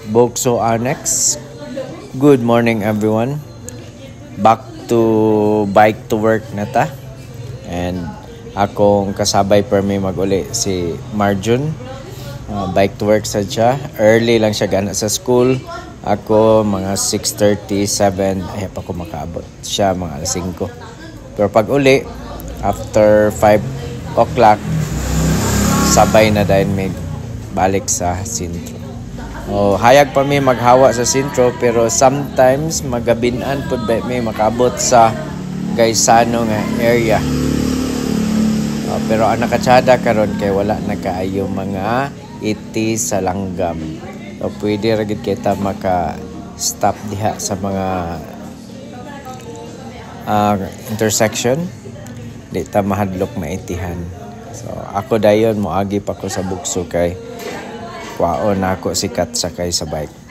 Bokso Annex. Good morning everyone. Back to bike to work na ta. And akong kasabay permi maguli si Marjun. Bike to work sa siya. Early lang siya gana sa school. Ako mga 6:37 ay pa ko makaabot. Siya mga 5. Pero pag uli after 5 o'clock sabay na dahil may balik sa sentro. Hayag pa may maghawa sa sentro pero sometimes magabinan pud may makabot sa Gaisano nga area. Pero ang nakatsada karon kay wala na kaayo mga iti sa langgam. So pwede ra gid kita maka-stop diha sa mga intersection. Di ta mahadlok maitihan. So ako dayon moagi pa ko sa bukso kay kwaon na ako sikat sakay sa bike.